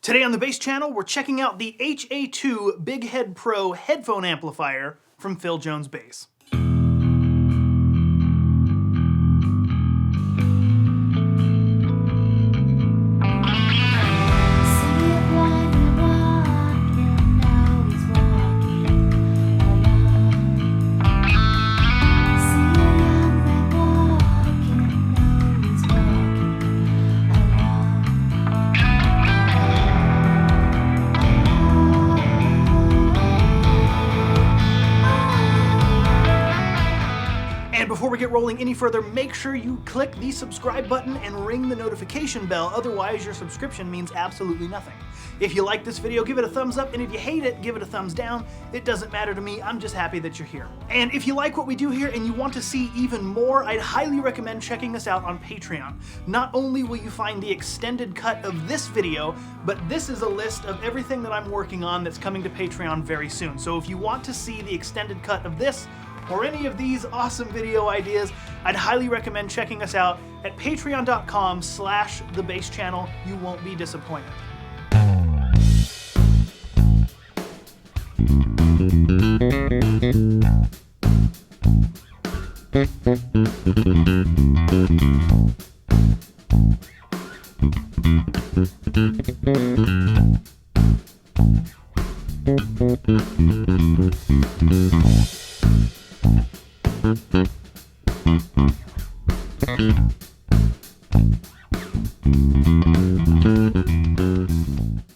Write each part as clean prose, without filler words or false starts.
Today on the Bass Channel, we're checking out the HA-2 Bighead Pro headphone amplifier from Phil Jones Bass. Before we get rolling any further, make sure you click the subscribe button and ring the notification bell, otherwise your subscription means absolutely nothing. If you like this video, give it a thumbs up, and if you hate it, give it a thumbs down. It doesn't matter to me, I'm just happy that you're here. And if you like what we do here and you want to see even more, I'd highly recommend checking us out on Patreon. Not only will you find the extended cut of this video, but this is a list of everything that I'm working on that's coming to Patreon very soon. So if you want to see the extended cut of this, or any of these awesome video ideas, I'd highly recommend checking us out at patreon.com/theBassChannel. You won't be disappointed.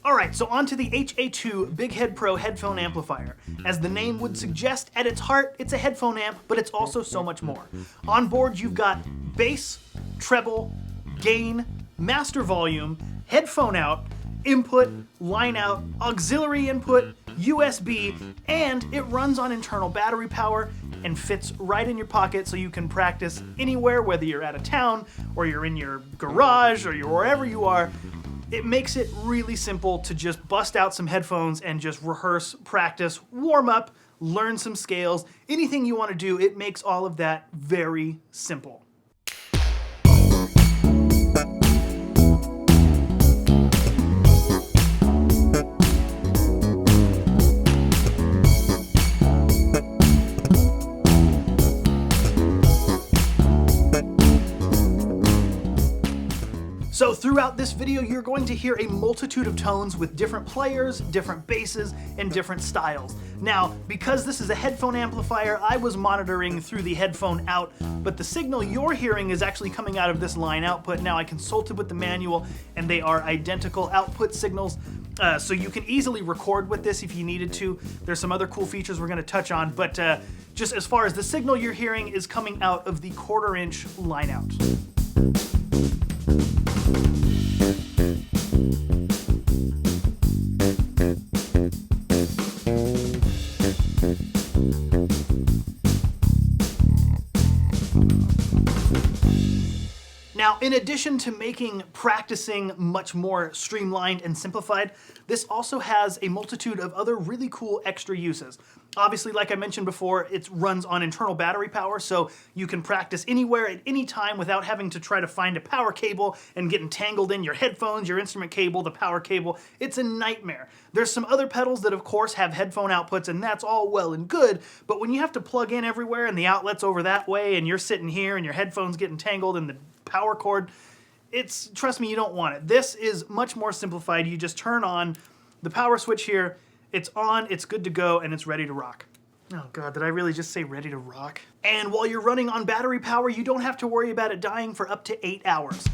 Alright, so on to the HA-2 Bighead Pro headphone amplifier. As the name would suggest, at its heart, it's a headphone amp, but it's also so much more. On board, you've got bass, treble, gain, master volume, headphone out, input, line out, auxiliary input, USB, and it runs on internal battery power and fits right in your pocket so you can practice anywhere, whether you're out of town or you're in your garage or you're wherever you are. It makes it really simple to just bust out some headphones and just rehearse, practice, warm up, learn some scales, anything you want to do. It makes all of that very simple. So throughout this video, you're going to hear a multitude of tones with different players, different basses, and different styles. Now, because this is a headphone amplifier, I was monitoring through the headphone out, but the signal you're hearing is actually coming out of this line output. Now, I consulted with the manual, and they are identical output signals, so you can easily record with this if you needed to. There's some other cool features we're going to touch on, but just as far as the signal you're hearing is coming out of the 1/4-inch line out. Now, in addition to making practicing much more streamlined and simplified, this also has a multitude of other really cool extra uses. Obviously, like I mentioned before, it runs on internal battery power, so you can practice anywhere at any time without having to try to find a power cable and get entangled in your headphones, your instrument cable, the power cable. It's a nightmare. There's some other pedals that, of course, have headphone outputs, and that's all well and good, but when you have to plug in everywhere and the outlet's over that way, and you're sitting here and your headphones get entangled in the power cord, trust me, you don't want it. This is much more simplified. You just turn on the power switch here, it's on, it's good to go, and it's ready to rock. Oh God, did I really just say ready to rock? And while you're running on battery power, you don't have to worry about it dying for up to 8 hours.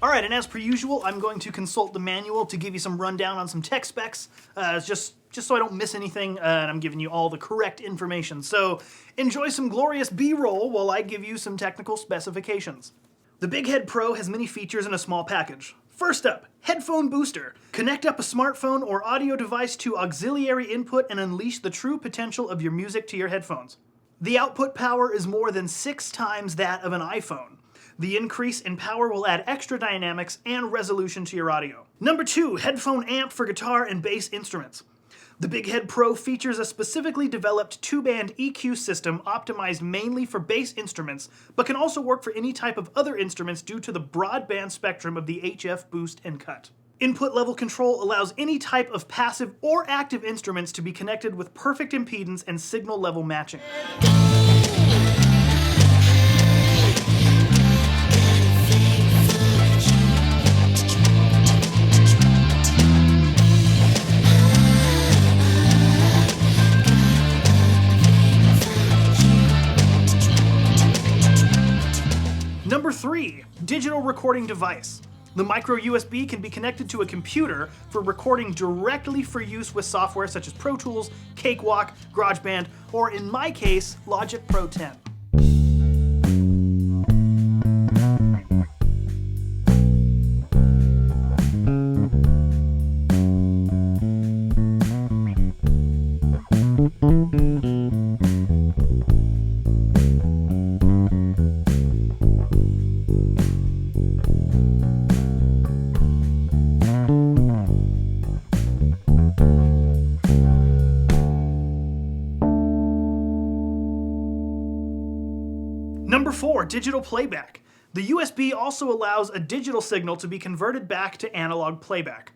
Alright, and as per usual, I'm going to consult the manual to give you some rundown on some tech specs, just so I don't miss anything, and I'm giving you all the correct information. So enjoy some glorious B-roll while I give you some technical specifications. The Bighead Pro has many features in a small package. First up, Headphone Booster. Connect up a smartphone or audio device to auxiliary input and unleash the true potential of your music to your headphones. The output power is more than 6 times that of an iPhone. The increase in power will add extra dynamics and resolution to your audio. Number 2, Headphone Amp for guitar and bass instruments. The Bighead Pro features a specifically developed 2-band EQ system optimized mainly for bass instruments, but can also work for any type of other instruments due to the broad band spectrum of the HF boost and cut. Input level control allows any type of passive or active instruments to be connected with perfect impedance and signal level matching. Number 3, digital recording device. The micro USB can be connected to a computer for recording directly for use with software such as Pro Tools, Cakewalk, GarageBand, or in my case, Logic Pro 10. Number 4, digital playback. The USB also allows a digital signal to be converted back to analog playback.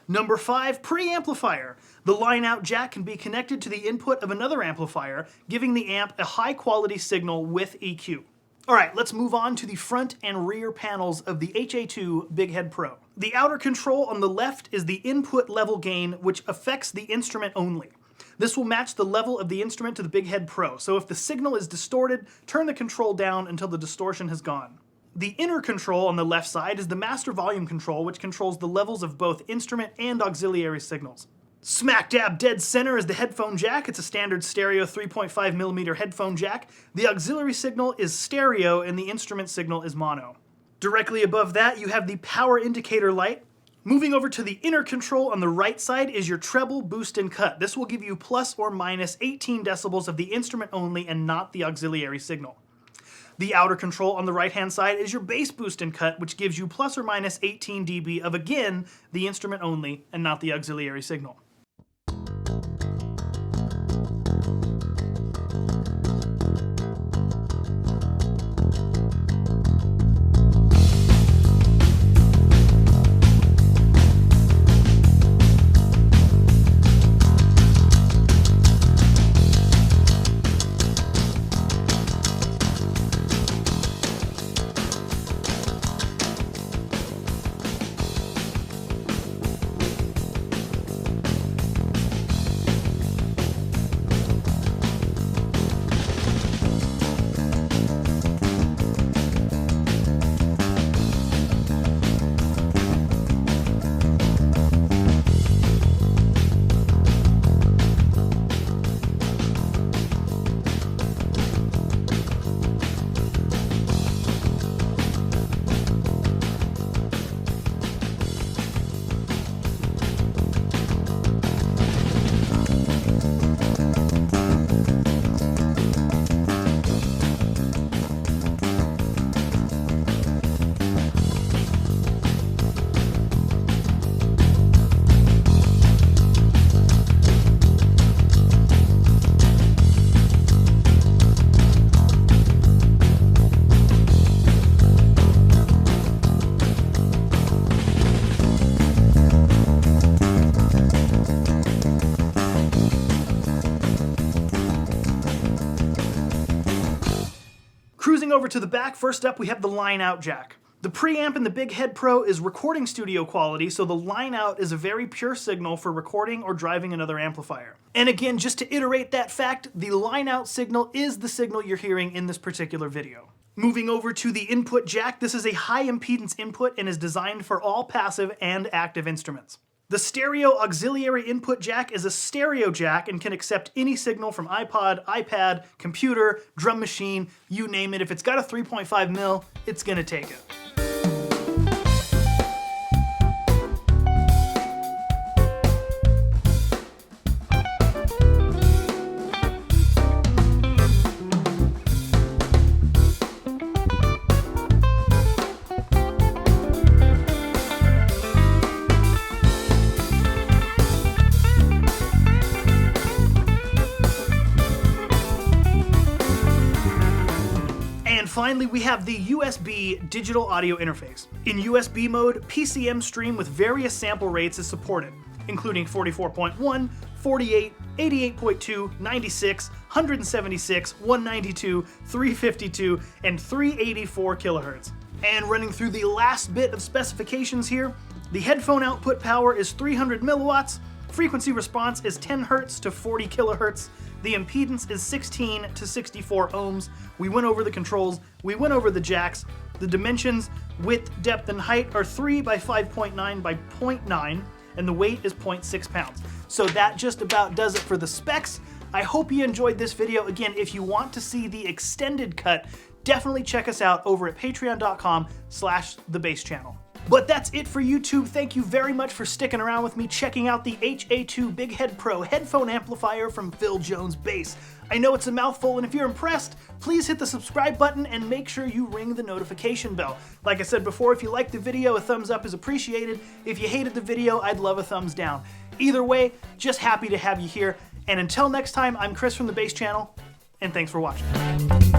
Number 5, preamplifier. The line-out jack can be connected to the input of another amplifier, giving the amp a high-quality signal with EQ. Alright, let's move on to the front and rear panels of the HA-2 Bighead Pro. The outer control on the left is the input level gain, which affects the instrument only. This will match the level of the instrument to the Bighead Pro, so if the signal is distorted, turn the control down until the distortion has gone. The inner control on the left side is the master volume control, which controls the levels of both instrument and auxiliary signals. Smack dab dead center is the headphone jack. It's a standard stereo 3.5mm headphone jack. The auxiliary signal is stereo and the instrument signal is mono. Directly above that, you have the power indicator light. Moving over to the inner control on the right side is your treble, boost, and cut. This will give you plus or minus 18 decibels of the instrument only and not the auxiliary signal. The outer control on the right-hand side is your bass, boost, and cut, which gives you plus or minus 18 dB of, again, the instrument only and not the auxiliary signal. Cruising over to the back, first up we have the line-out jack. The preamp in the Bighead Pro is recording studio quality, so the line-out is a very pure signal for recording or driving another amplifier. And again, just to iterate that fact, the line-out signal is the signal you're hearing in this particular video. Moving over to the input jack, this is a high impedance input and is designed for all passive and active instruments. The stereo auxiliary input jack is a stereo jack and can accept any signal from iPod, iPad, computer, drum machine, you name it. If it's got a 3.5mm, it's gonna take it. Finally, we have the USB digital audio interface. In USB mode, PCM stream with various sample rates is supported, including 44.1, 48, 88.2, 96, 176, 192, 352, and 384 kilohertz. And running through the last bit of specifications here, the headphone output power is 300 milliwatts, frequency response is 10 hertz to 40 kilohertz, the impedance is 16 to 64 ohms. We went over the controls, we went over the jacks, the dimensions, width, depth, and height are 3 by 5.9 by 0.9, and the weight is 0.6 pounds. So that just about does it for the specs. I hope you enjoyed this video. Again, if you want to see the extended cut, definitely check us out over at patreon.com/thebasschannel. But that's it for YouTube. Thank you very much for sticking around with me, checking out the HA-2 Bighead Pro headphone amplifier from Phil Jones Bass. I know it's a mouthful, and if you're impressed, please hit the subscribe button and make sure you ring the notification bell. Like I said before, if you liked the video, a thumbs up is appreciated. If you hated the video, I'd love a thumbs down. Either way, just happy to have you here. And until next time, I'm Chris from the Bass Channel, and thanks for watching.